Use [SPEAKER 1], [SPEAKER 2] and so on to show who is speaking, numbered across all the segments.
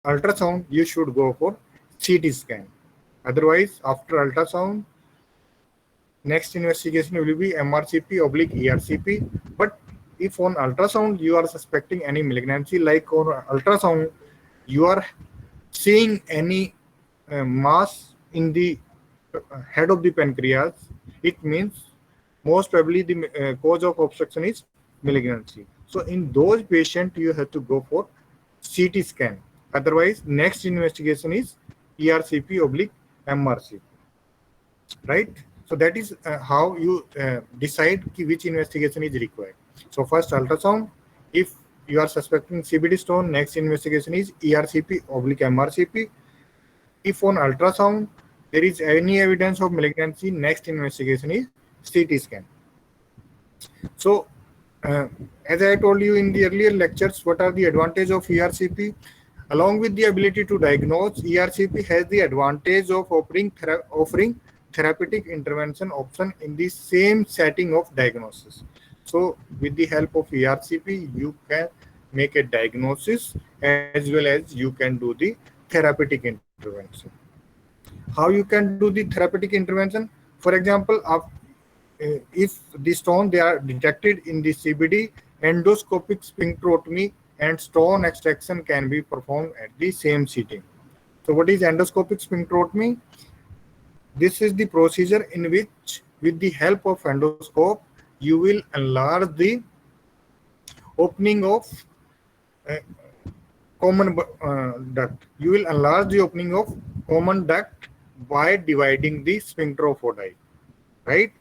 [SPEAKER 1] ultrasound, you should go for CT scan. Otherwise, after ultrasound, next investigation will be MRCP oblique ERCP. But if on ultrasound you are suspecting any malignancy, like on ultrasound you are seeing any mass in the head of the pancreas, it means most probably the cause of obstruction is malignancy. So in those patients, you have to go for CT scan. Otherwise, next investigation is ERCP oblique MRCP, right? So that is how you decide which investigation is required. So first ultrasound. If you are suspecting CBD stone, next investigation is ERCP oblique MRCP. If on ultrasound there is any evidence of malignancy, next investigation is CT scan. So, as I told you in the earlier lectures, what are the advantages of ERCP? Along with the ability to diagnose, ERCP has the advantage of offering therapeutic intervention option in the same setting of diagnosis. So, with the help of ERCP, you can make a diagnosis as well as you can do the therapeutic intervention. How you can do the therapeutic intervention? For example, if the stone they are detected in the CBD, endoscopic sphincterotomy and stone extraction can be performed at the same sitting. So what is endoscopic sphincterotomy? This is the procedure in which with the help of endoscope you will enlarge the opening of uh, common duct. You will enlarge the opening of common duct by dividing the sphincter of Oddi, right?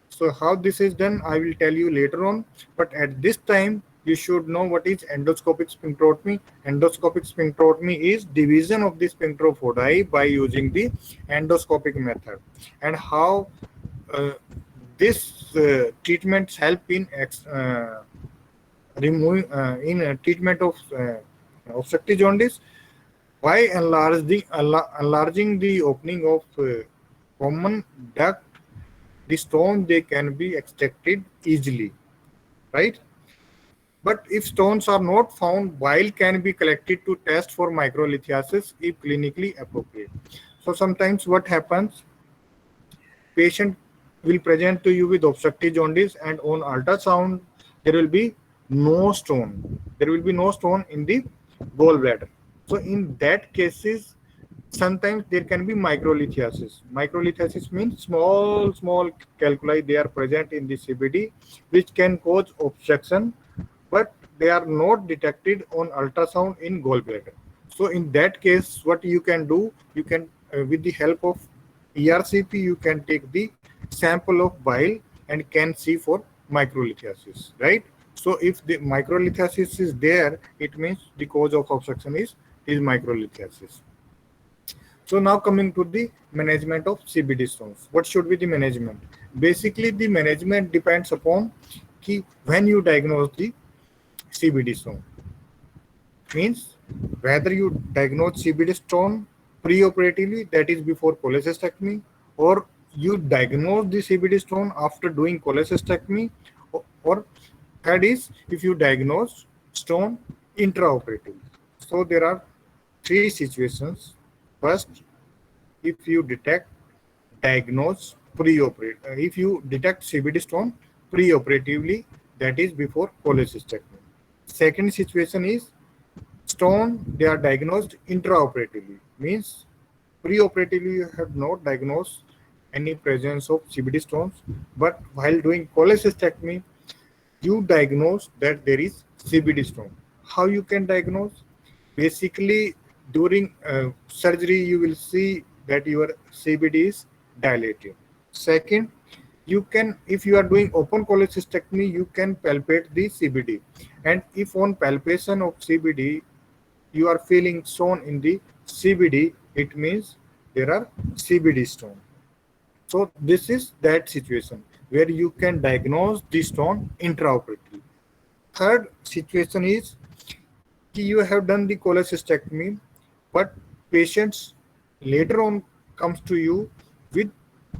[SPEAKER 1] So how this is done, I will tell you later on. But at this time, you should know what is endoscopic sphincterotomy. Endoscopic sphincterotomy is division of the sphincter of Oddi by using the endoscopic method. And how this treatments help in removing in treatment of obstructive jaundice by enlarging the opening of common duct. The stone they can be extracted easily, right? But if stones are not found, bile can be collected to test for microlithiasis if clinically appropriate. So sometimes what happens, patient will present to you with obstructive jaundice and on ultrasound there will be no stone. There will be no stone in the gallbladder. So in that cases, sometimes there can be microlithiasis. Microlithiasis means small calculi they are present in the CBD which can cause obstruction, but they are not detected on ultrasound in gallbladder. So in that case, what you can do, you can with the help of ERCP, you can take the sample of bile and can see for microlithiasis, right? So if the microlithiasis is there, it means the cause of obstruction is microlithiasis. So now coming to the management of CBD stones. What should be the management? Basically, the management depends upon when you diagnose the CBD stone. Means whether you diagnose CBD stone pre-operatively, that is before cholecystectomy, or you diagnose the CBD stone after doing cholecystectomy, or third is if you diagnose stone intraoperatively. So there are three situations. First, if you diagnose if you detect CBD stone pre-operatively, that is before cholecystectomy. Second situation is stone they are diagnosed intraoperatively, means pre-operatively you have not diagnosed any presence of CBD stones, but while doing cholecystectomy you diagnose that there is CBD stone. How you can diagnose? Basically, during surgery, you will see that your CBD is dilated. Second, you can, if you are doing open cholecystectomy, you can palpate the CBD. And if on palpation of CBD, you are feeling stone in the CBD, it means there are CBD stone. So this is that situation where you can diagnose the stone intraoperatively. Third situation is you have done the cholecystectomy, but patients later on comes to you with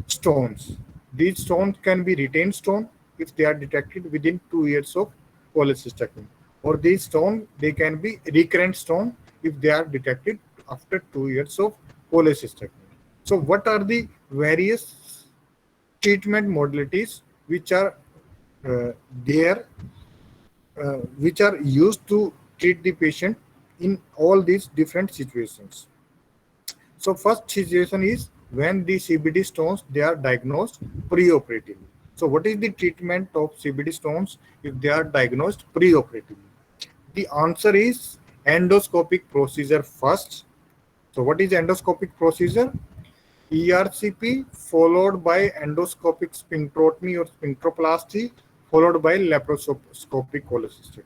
[SPEAKER 1] stones. These stones can be retained stone if they are detected within 2 years of cholecystectomy, or these stone they can be recurrent stone if they are detected after 2 years of cholecystectomy. So what are the various treatment modalities which are there, which are used to treat the patient in all these different situations? So first situation is when the CBD stones, they are diagnosed preoperatively. So what is the treatment of CBD stones if they are diagnosed preoperatively? The answer is endoscopic procedure first. So what is endoscopic procedure? ERCP followed by endoscopic sphincterotomy or sphincteroplasty followed by laparoscopic cholecystectomy.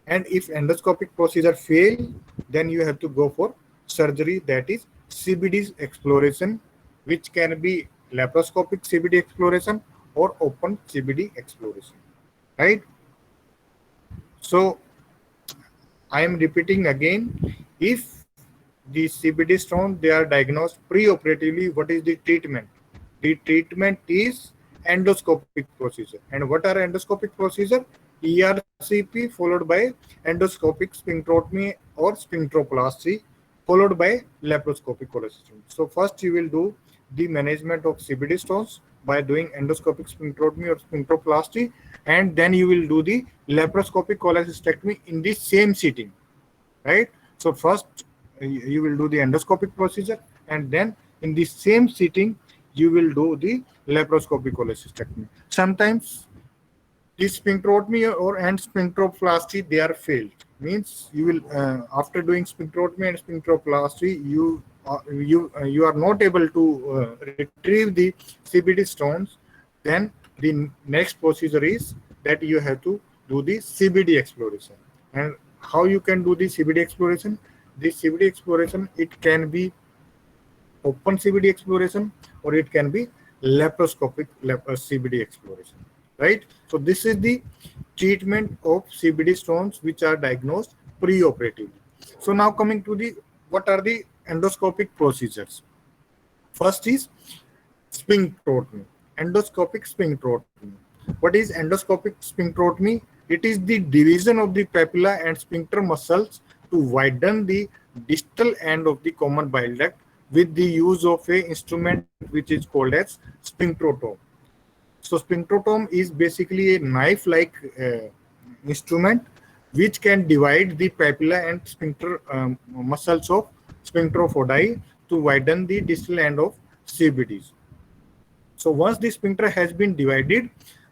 [SPEAKER 1] And if endoscopic procedure fail, then you have to go for surgery, that is CBD exploration, which can be laparoscopic CBD exploration or open CBD exploration, right? So I am repeating again, if the CBD stone, they are diagnosed preoperatively, what is the treatment? The treatment is endoscopic procedure. And what are endoscopic procedure? ERCP followed by endoscopic sphincterotomy or sphincteroplasty followed by laparoscopic cholecystectomy. So first you will do the management of CBD stones by doing endoscopic sphincterotomy or sphincteroplasty, and then you will do the laparoscopic cholecystectomy in the same sitting, right? So first you will do the endoscopic procedure, and then in the same sitting you will do the laparoscopic cholecystectomy. Sometimes the sphincterotomy or and sphincteroplasty, they are failed, means you will after doing sphincterotomy and sphincteroplasty, you are not able to retrieve the CBD stones. Then the next procedure is that you have to do the CBD exploration. And how you can do the CBD exploration? The CBD exploration, it can be open CBD exploration or it can be laparoscopic CBD exploration, right? So this is the treatment of CBD stones which are diagnosed preoperatively. So now coming to the what are the endoscopic procedures? First is sphincterotomy, endoscopic sphincterotomy. What is endoscopic sphincterotomy? It is the division of the papilla and sphincter muscles to widen the distal end of the common bile duct with the use of a instrument which is called as sphincterotome. So sphincterotome is basically a knife-like instrument which can divide the papilla and sphincter muscles of sphincteropodi to widen the distal end of CBDs. So once the sphincter has been divided,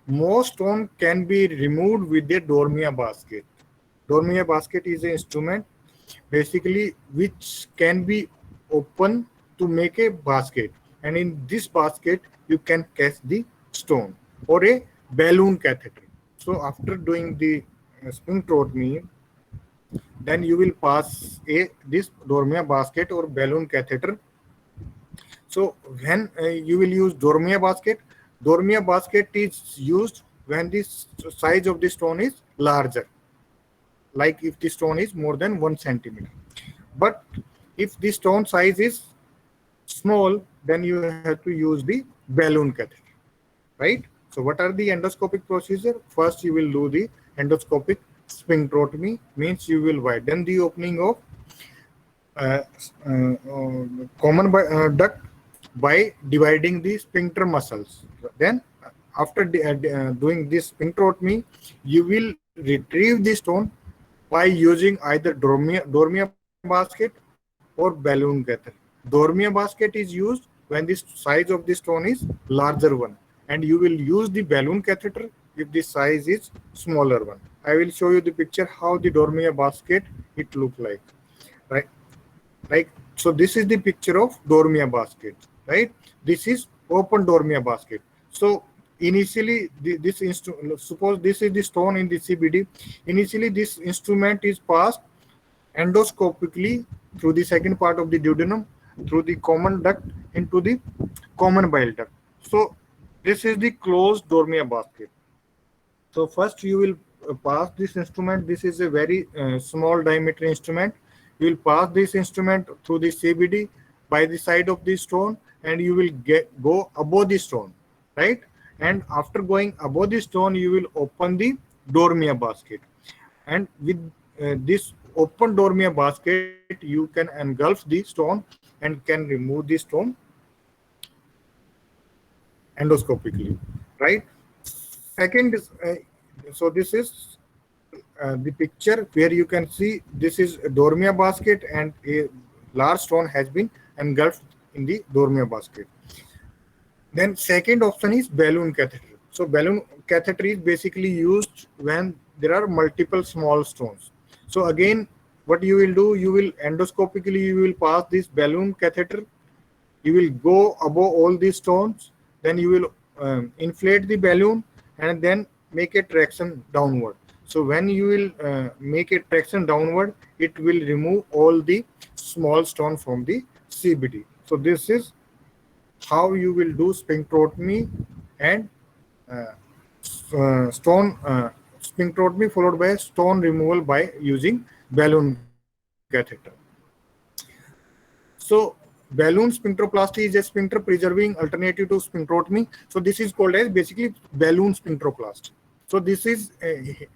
[SPEAKER 1] more stone can be removed with the Dormia basket. Dormia basket is an instrument basically which can be open to make a basket, and in this basket you can catch the stone, or a balloon catheter. So after doing the sphincterotomy, then you will pass this Dormia basket or balloon catheter. So when you will use Dormia basket is used when the size of the stone is larger, like if the stone is more than 1 centimeter. But if the stone size is small, then you have to use the balloon catheter, right? So what are the endoscopic procedure? First you will do the endoscopic sphincterotomy, means you will widen the opening of uh, common duct by dividing the sphincter muscles. Then after doing this sphincterotomy, you will retrieve the stone by using either Dormia basket or balloon catheter. Dormia basket is used when the size of the stone is larger one, and you will use the balloon catheter if the size is smaller one. I will show you the picture how the Dormia basket it look like, right? Like, so this is the picture of Dormia basket, right? This is open Dormia basket. So initially this instrument, suppose this is the stone in the CBD. Initially this instrument is passed endoscopically through the second part of the duodenum, through the common duct into the common bile duct. So this is the closed Dormia basket. So first you will pass this instrument. This is a very small diameter instrument. You will pass this instrument through the CBD by the side of the stone, and you will go above the stone, right? And after going above the stone, you will open the Dormia basket, and with this open Dormier basket, you can engulf the stone and can remove the stone endoscopically, right? Second is, so this is the picture where you can see this is a Dormier basket and a large stone has been engulfed in the Dormier basket. Then second option is balloon catheter. So balloon catheter is basically used when there are multiple small stones. So again, what you will do, you will endoscopically, you will pass this balloon catheter, you will go above all these stones, then you will inflate the balloon and then make a traction downward. So when you will make a traction downward, it will remove all the small stone from the CBD. So this is how you will do sphincterotomy and stone sphincterotomy followed by stone removal by using balloon catheter. So balloon sphincteroplasty is a sphincter preserving alternative to sphincterotomy. So this is called as basically balloon sphincteroplasty. So this is a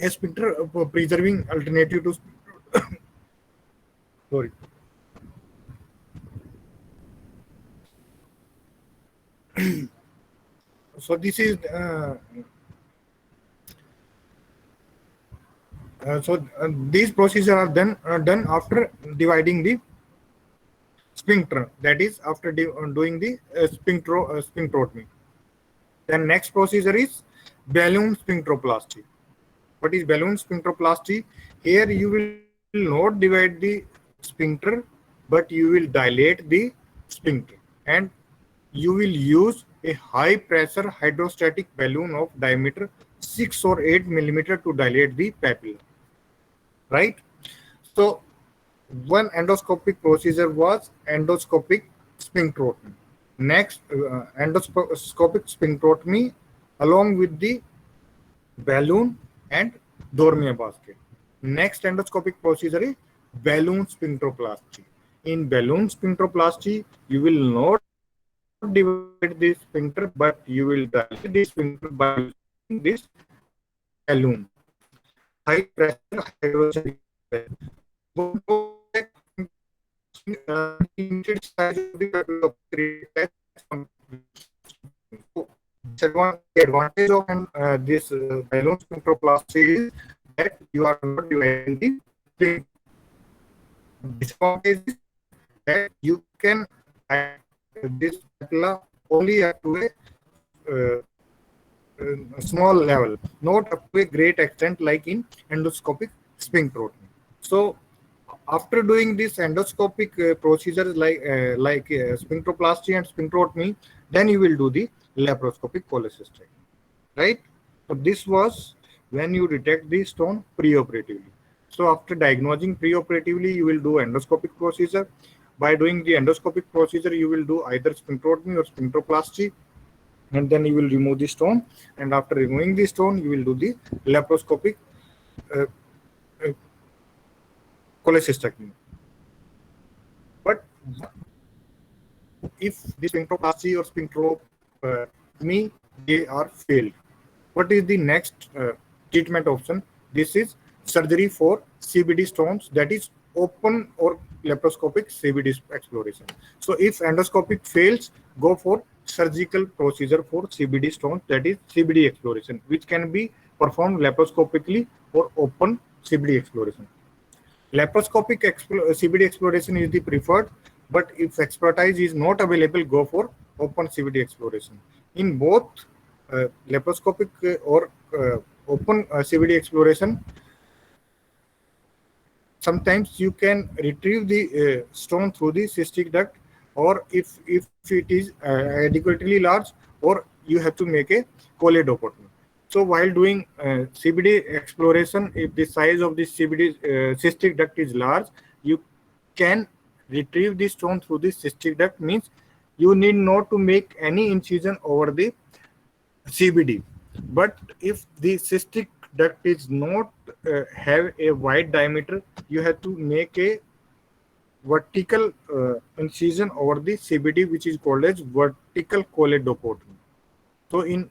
[SPEAKER 1] sphincter preserving alternative to sorry. So this is these procedures are done after dividing the sphincter, that is after doing the sphincterotomy. Then next procedure is balloon sphincteroplasty. What is balloon sphincteroplasty? Here you will not divide the sphincter, but you will dilate the sphincter and you will use a high pressure hydrostatic balloon of diameter 6 or 8 millimeter to dilate the papilla, right? So one endoscopic procedure was endoscopic sphincterotomy. Next, endoscopic sphincterotomy along with the balloon and Dormier basket. Next endoscopic procedure is balloon sphincteroplasty. In balloon sphincteroplasty, you will not divide the sphincter, but you will dilate the sphincter by using this balloon, high pressure hydrostatic balloon. Limited size of the papilla creates some. So the advantage of this balloon sphincteroplasty is that you are not dividing the sphincter. Disadvantage is that you can add this papilla only up to a small level, not up to a great extent like in endoscopic sphincterotomy. So after doing this endoscopic procedures like sphincteroplasty and sphincterotomy, then you will do the laparoscopic cholecystectomy, right? So this was when you detect the stone preoperatively. So after diagnosing preoperatively, you will do endoscopic procedure. By doing the endoscopic procedure, you will do either sphincterotomy or sphincteroplasty, and then you will remove the stone. And after removing the stone, you will do the laparoscopic uh, uh, cholecystectomy. But if the sphincteroplasty or sphincterotomy they are failed, what is the next treatment option? This is surgery for CBD stones, that is open or laparoscopic CBD exploration. So if endoscopic fails, go for surgical procedure for CBD stones, that is CBD exploration, which can be performed laparoscopically or open CBD exploration. Laparoscopic CBD exploration is the preferred, but if expertise is not available, go for open CBD exploration. In both laparoscopic or open CBD exploration, sometimes you can retrieve the stone through the cystic duct, or if it is adequately large, or you have to make a choledochotomy. So while doing CBD exploration, if the size of the CBD cystic duct is large, you can retrieve the stone through the cystic duct, means you need not to make any incision over the CBD. But if the cystic duct is not have a wide diameter, you have to make a vertical incision over the CBD, which is called as vertical choledochotomy. So in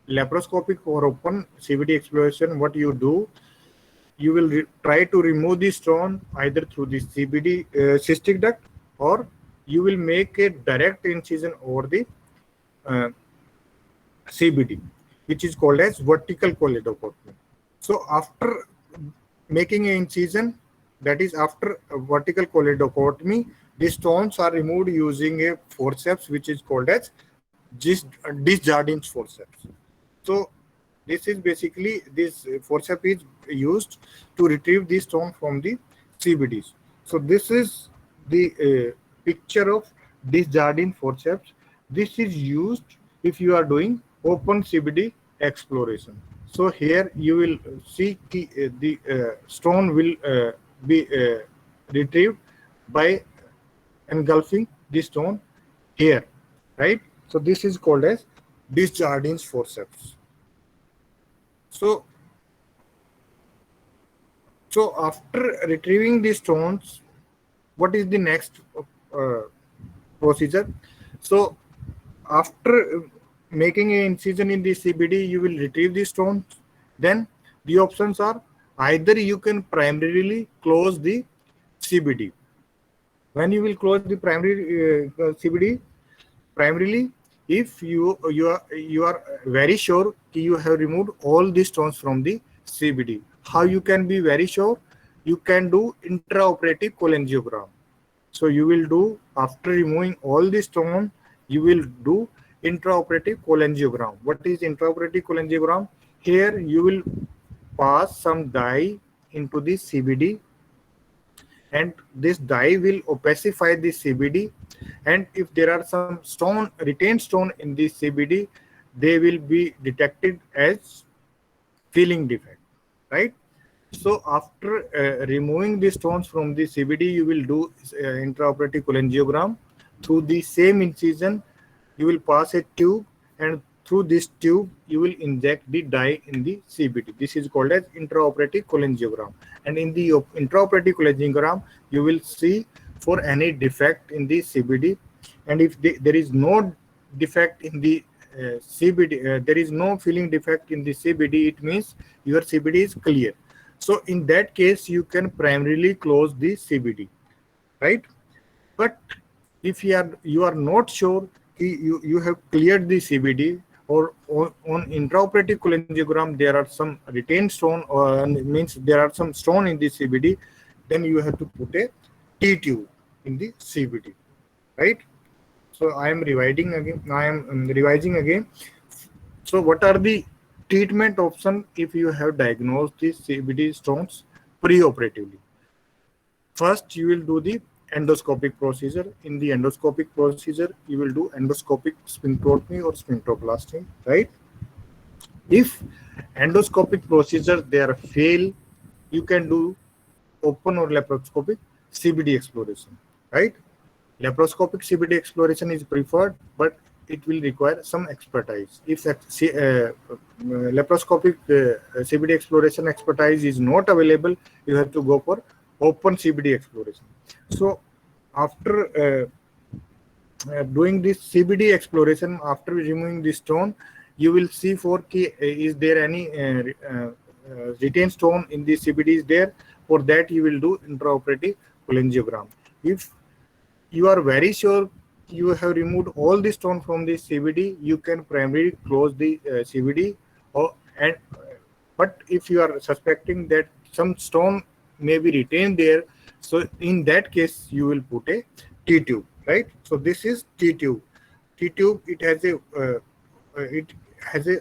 [SPEAKER 1] laparoscopic or open CBD exploration, what you do, you will try to remove the stone either through the CBD cystic duct, or you will make a direct incision over the uh, CBD, which is called as vertical choledochotomy. So after making an incision, that is after a vertical choledochotomy, the stones are removed using a forceps which is called as Desjardins forceps. So this is basically, this forceps is used to retrieve the stone from the CBDs. So this is the picture of Desjardins forceps. This is used if you are doing open CBD exploration. So here you will see the stone will be retrieved by engulfing the stone here, right? So this is called as Desjardins forceps. So, so after retrieving the stones, what is the next uh, procedure? So after making an incision in the CBD, you will retrieve the stones. Then the options are either you can primarily close the CBD. When you will close the primary CBD, primarily if you are very sure you have removed all the stones from the CBD. How you can be very sure? You can do intraoperative cholangiogram. So you will do, after removing all the stone, you will do intraoperative cholangiogram. What is intraoperative cholangiogram? Here you will pass some dye into the CBD, and this dye will opacify the CBD, and if there are some stone, retained stone in the CBD, they will be detected as filling defect, right? So after removing the stones from the CBD, you will do intraoperative cholangiogram. Through the same incision, you will pass a tube, and through this tube, you will inject the dye in the CBD. This is called as intraoperative cholangiogram. And in the intraoperative cholangiogram, you will see for any defect in the CBD. And if there is no defect in the CBD, there is no filling defect in the CBD, it means your CBD is clear. So in that case, you can primarily close the CBD, right? But if you are not sure, you have cleared the CBD, or on intraoperative cholangiogram there are some retained stone, or means there are some stone in the CBD, then you have to put a T tube in the CBD, right? So I am revising again. So what are the treatment option if you have diagnosed the CBD stones preoperatively? First, you will do the endoscopic procedure. In the endoscopic procedure, you will do endoscopic sphincterotomy or sphincteroplasty, right? If endoscopic procedure there fail, you can do open or laparoscopic CBD exploration, right? Laparoscopic CBD exploration is preferred, but it will require some expertise. If laparoscopic CBD exploration expertise is not available, you have to go for open CBD exploration. So after doing this CBD exploration, after removing the stone, you will see for key, is there any retained stone in the CBD is there. For that, you will do intraoperative cholangiogram. If you are very sure you have removed all the stone from the CBD, you can primarily close the CBD. But if you are suspecting that some stone may be retained there, so in that case you will put a T tube, right? So this is T tube. T tube, it has a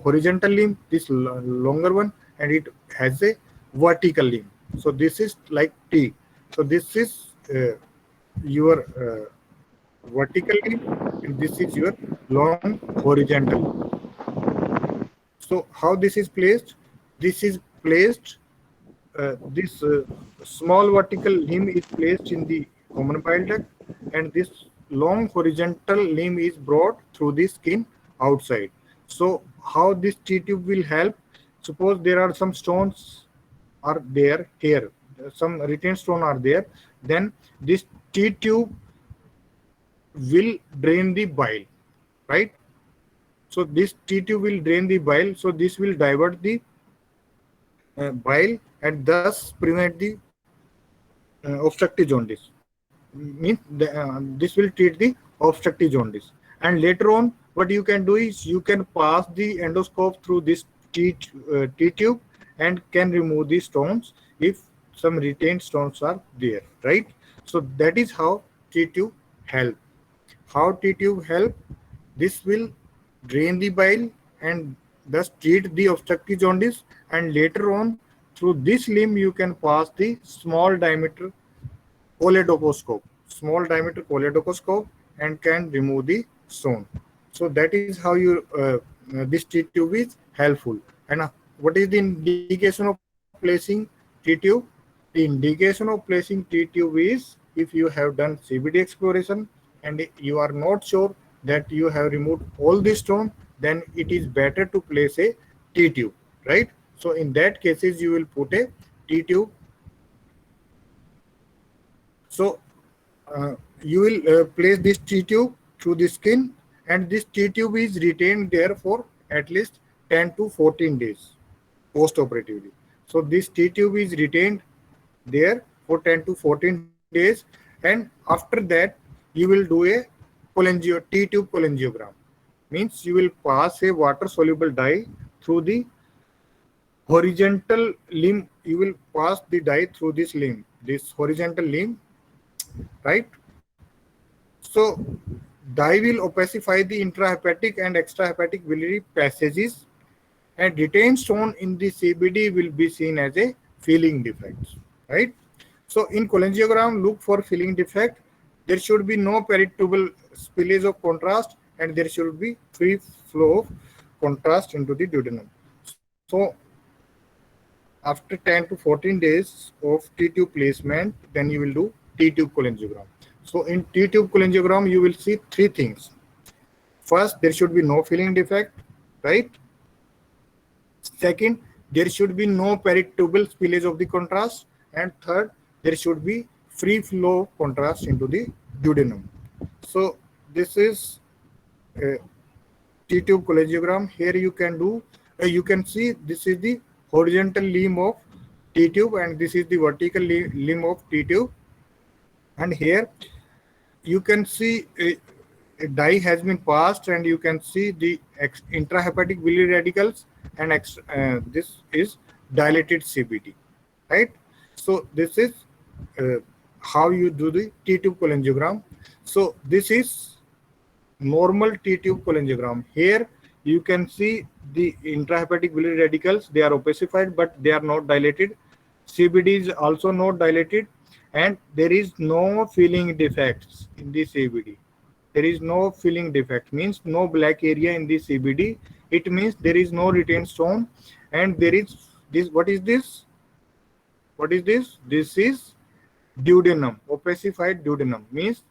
[SPEAKER 1] horizontal limb, this longer one, and it has a vertical limb. So this is like T. So this is your vertical limb, and this is your long horizontal. So how this is placed? This is placed, this small vertical limb is placed in the common bile duct, and this long horizontal limb is brought through the skin outside. So how this T tube will help? Suppose there are some stones are there here, some retained stone are there, then this T tube will drain the bile, right? So this T tube will drain the bile, so this will divert the bile and thus prevent the obstructive jaundice. Means this will treat the obstructive jaundice. And later on, what you can do is you can pass the endoscope through this T tube and can remove the stones if some retained stones are there, right? So that is how T tube help. How T tube help? This will drain the bile and thus treat the obstructive jaundice. And later on, through this limb, you can pass the small diameter small diameter choledocoscope, and can remove the stone. So that is how this T tube is helpful. And what is the indication of placing T tube? The indication of placing T tube is if you have done CBD exploration and you are not sure that you have removed all the stone, then it is better to place a T tube, right? So in that cases, you will put a T tube. So you will place this T tube through the skin, and this T tube is retained there for at least 10 to 14 days post-operatively. So this T tube is retained there for 10 to 14 days, and after that you will do a T tube cholangiogram. Means you will pass a water-soluble dye through the horizontal limb. You will pass the dye through this limb, this horizontal limb, right? So dye will opacify the intrahepatic and extrahepatic biliary passages, and retained stone in the CBD will be seen as a filling defect, right? So in cholangiogram, look for filling defect. There should be no peritubal spillage of contrast, and there should be free flow of contrast into the duodenum. So after 10 to 14 days of T tube placement, then you will do T tube cholangiogram. So in T tube cholangiogram, you will see three things. First, there should be no filling defect, right? Second, there should be no peritubal spillage of the contrast. And third, there should be free flow contrast into the duodenum. So this is T tube cholangiogram. Here you can do, you can see this is the horizontal limb of T tube and this is the vertical limb of T tube. And here you can see a dye has been passed, and you can see the intrahepatic biliary radicals, and this is dilated CBD, right? So this is how you do the T tube cholangiogram. So this is normal T tube cholangiogram. Here you can see the intrahepatic biliary radicals. They are opacified, but they are not dilated. CBD is also not dilated, and there is no filling defects in the CBD. There is no filling defect, means no black area in the CBD. It means there is no retained stone, and there is this. What is this? What is this? This is duodenum, opacified duodenum, means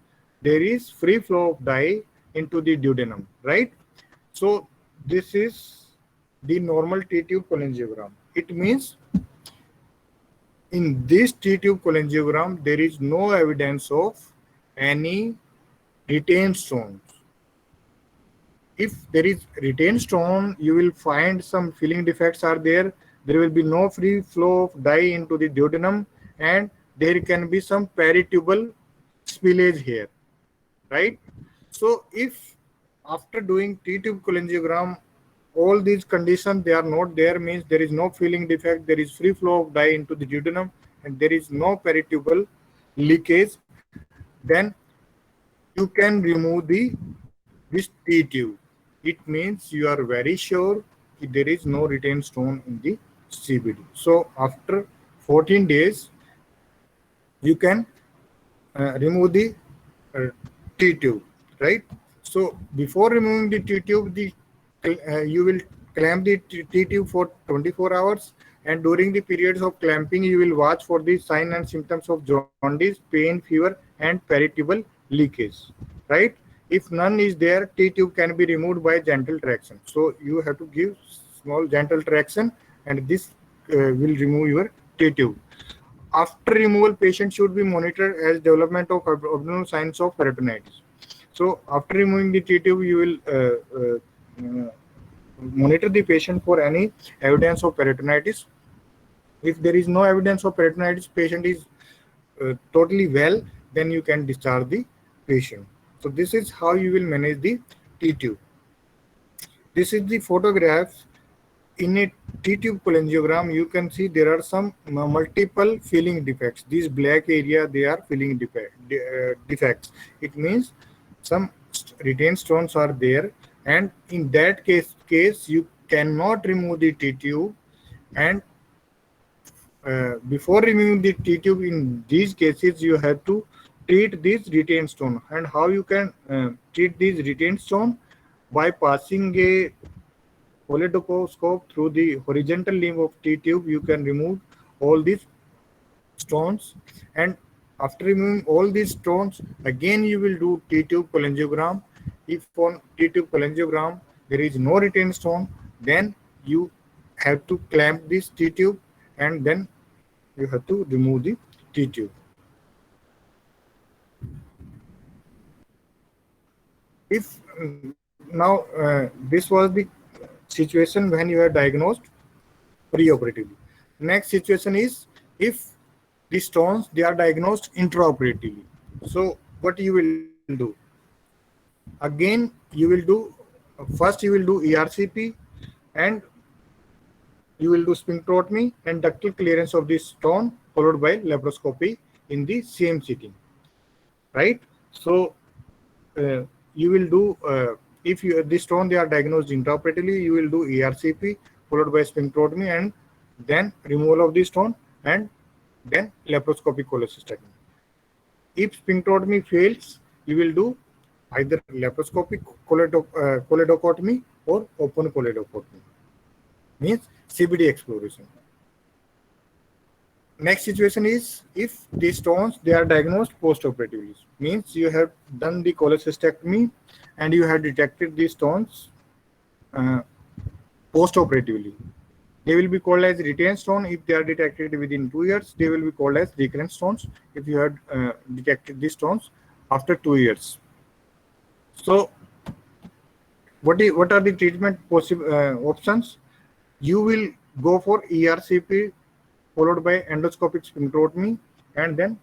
[SPEAKER 1] there is free flow of dye into the duodenum, right? So this is the normal T tube cholangiogram. It means in this T tube cholangiogram, there is no evidence of any retained stones. If there is retained stone, you will find some filling defects are there. There will be no free flow of dye into the duodenum, and there can be some peritubal spillage here, right? So if after doing T tube cholangiogram, all these conditions they are not there, means there is no filling defect, there is free flow of dye into the duodenum, and there is no peritubal leakage, then you can remove this T tube. It means you are very sure there is no retained stone in the CBD. So after 14 days, you can remove the T tube, right? So before removing the T tube, you will clamp the T tube for 24 hours, and during the periods of clamping, you will watch for the signs and symptoms of jaundice, pain, fever, and peritubal leakage, right? If none is there, T tube can be removed by gentle traction. So you have to give small gentle traction, and this will remove your T tube. After removal, patient should be monitored as development of abdominal signs of peritonitis. So after removing the T tube, you will monitor the patient for any evidence of peritonitis. If there is no evidence of peritonitis, patient is totally well, then you can discharge the patient. So this is how you will manage the T-tube. This is the photograph. In a T-tube cholangiogram, you can see there are some multiple filling defects. These black area, they are filling defects. It means some retained stones are there, and in that case you cannot remove the T-tube, and before removing the T-tube in these cases you have to treat this retained stone. And how you can treat these retained stone? By passing a choledocoscope through the horizontal limb of T-tube, you can remove all these stones, and after removing all these stones, again you will do T-tube cholangiogram. If on T-tube cholangiogram there is no retained stone, then you have to clamp this T-tube, and then you have to remove the T-tube. If now this was the situation when you are diagnosed preoperatively. Next situation is if the stones, they are diagnosed intraoperatively. So what you will do? Again, you will do, first you will do ERCP, and you will do sphincterotomy and ductal clearance of the stone, followed by laparoscopy in the same sitting, right? So you will do, if you the stone they are diagnosed intraoperatively, you will do ERCP followed by sphincterotomy, and then removal of the stone, and then laparoscopic cholecystectomy. If sphincterotomy fails, you will do either laparoscopic choledochotomy or open choledochotomy, means CBD exploration. Next situation is if the stones, they are diagnosed postoperatively, means you have done the cholecystectomy and you have detected the stones postoperatively. They will be called as retained stone. If they are detected within 2 years, they will be called as recurrent stones if you had detected these stones after 2 years. So what are the treatment possible options? You will go for ERCP followed by endoscopic sphincterotomy, and then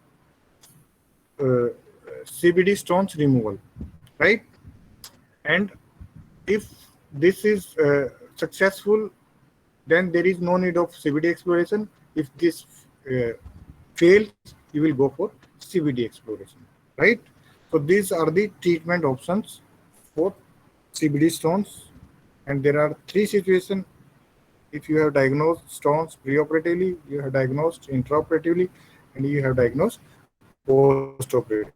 [SPEAKER 1] CBD stones removal, right? And if this is successful, then there is no need of CBD exploration. If this fails, you will go for CBD exploration, right? So these are the treatment options for CBD stones, and there are 3 situations. If you have diagnosed stones preoperatively, you have diagnosed intraoperatively, and you have diagnosed postoperatively.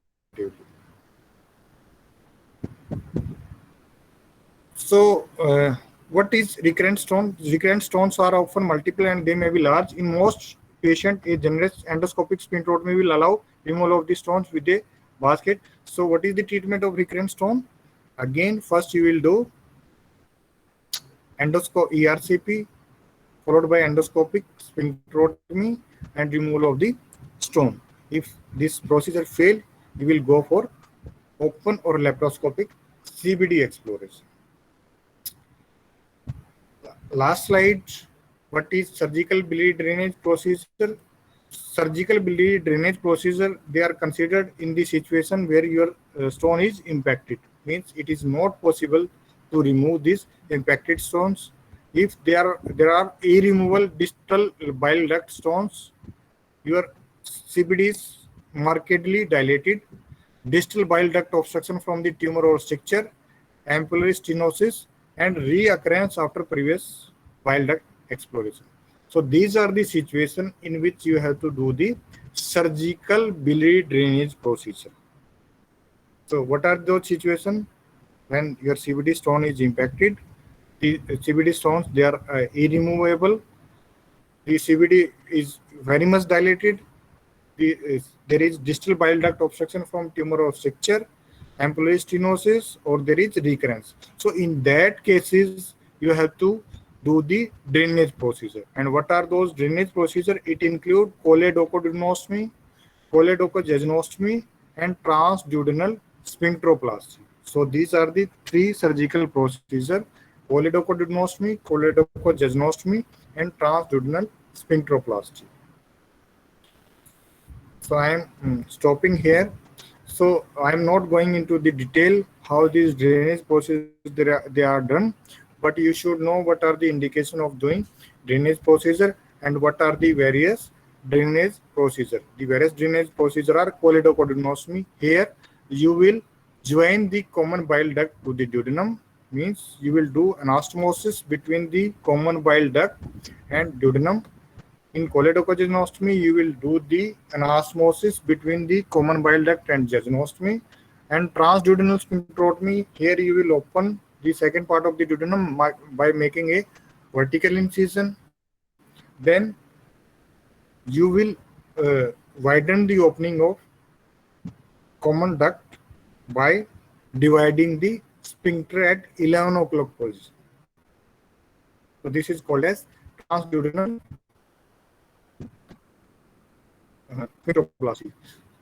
[SPEAKER 1] So what is recurrent stone? Recurrent stones are often multiple and they may be large. In most patients, a generous endoscopic sphincterotomy will allow removal of the stones with a basket. So what is the treatment of recurrent stone? Again, first you will do ERCP followed by endoscopic sphincterotomy and removal of the stone. If this procedure fail, you will go for open or laparoscopic CBD exploration. Last slide. What is surgical biliary drainage procedure? Surgical biliary drainage procedure, they are considered in the situation where your stone is impacted. Means it is not possible to remove these impacted stones. If there are irremovable distal bile duct stones, your CBD is markedly dilated, distal bile duct obstruction from the tumor or stricture, ampullary stenosis, and reoccurrence after previous bile duct exploration. So these are the situations in which you have to do the surgical biliary drainage procedure. So what are those situations? When your CBD stone is impacted, the CBD stones, they are irremovable. The CBD is very much dilated. There is distal bile duct obstruction from tumor or stricture, ampullary stenosis, or there is recurrence. So in that cases, you have to do the drainage procedure. And what are those drainage procedure? It include choledochoduodenostomy, choledocojejnostomy, and transduodenal sphincteroplasty. So these are the 3 surgical procedures: choledochoduodenostomy, choledocojejnostomy, and transduodenal sphincteroplasty. So I am stopping here. So I am not going into the detail how these drainage processes they are done, but you should know what are the indication of doing drainage procedure and what are the various drainage procedure. The various drainage procedure are choledochondrostomy. Here you will join the common bile duct to the duodenum, means you will do anastomosis between the common bile duct and duodenum. In choledochondrostomy, you will do the anastomosis between the common bile duct and jejunostomy. And transduodenal sphincterotomy, here you will open the second part of the duodenum by making a vertical incision. Then you will widen the opening of common duct by dividing the sphincter at 11 o'clock position. So this is called as transduodenal sphincteroplasty.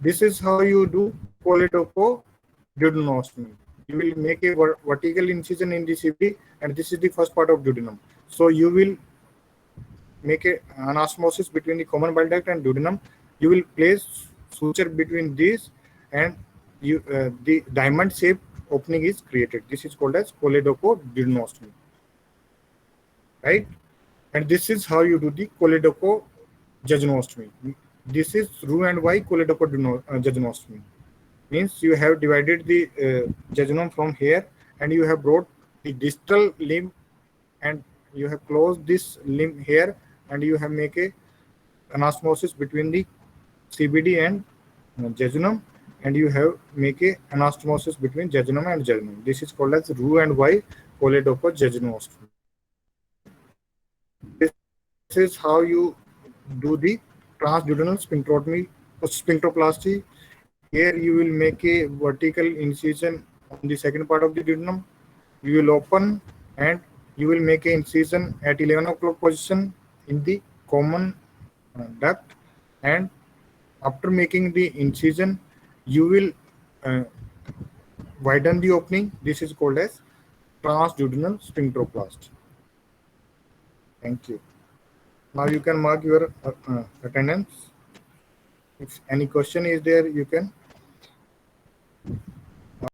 [SPEAKER 1] This is how you do choledochoduodenostomy. You will make a vertical incision in the CBD, and this is the first part of duodenum. So you will make a anastomosis between the common bile duct and duodenum. You will place suture between these, and the diamond-shaped opening is created. This is called as choledochoduodenostomy, right? And this is how you do the choledochojejunostomy. This is Roux and Y choledochojejunostomy. Means you have divided the jejunum from here, and you have brought the distal limb, and you have closed this limb here, and you have make a anastomosis between the CBD and jejunum, and you have make a anastomosis between jejunum and jejunum. This is called as Roux and Y choledochojejunostomy. This is how you do the transduodenal sphincterotomy or sphincteroplasty. Here you will make a vertical incision on the second part of the duodenum. You will open and you will make an incision at 11 o'clock position in the common duct, and after making the incision you will widen the opening. This is called as transduodenal sphincteroplasty. Thank you. Now you can mark your attendance. If any question is there, you can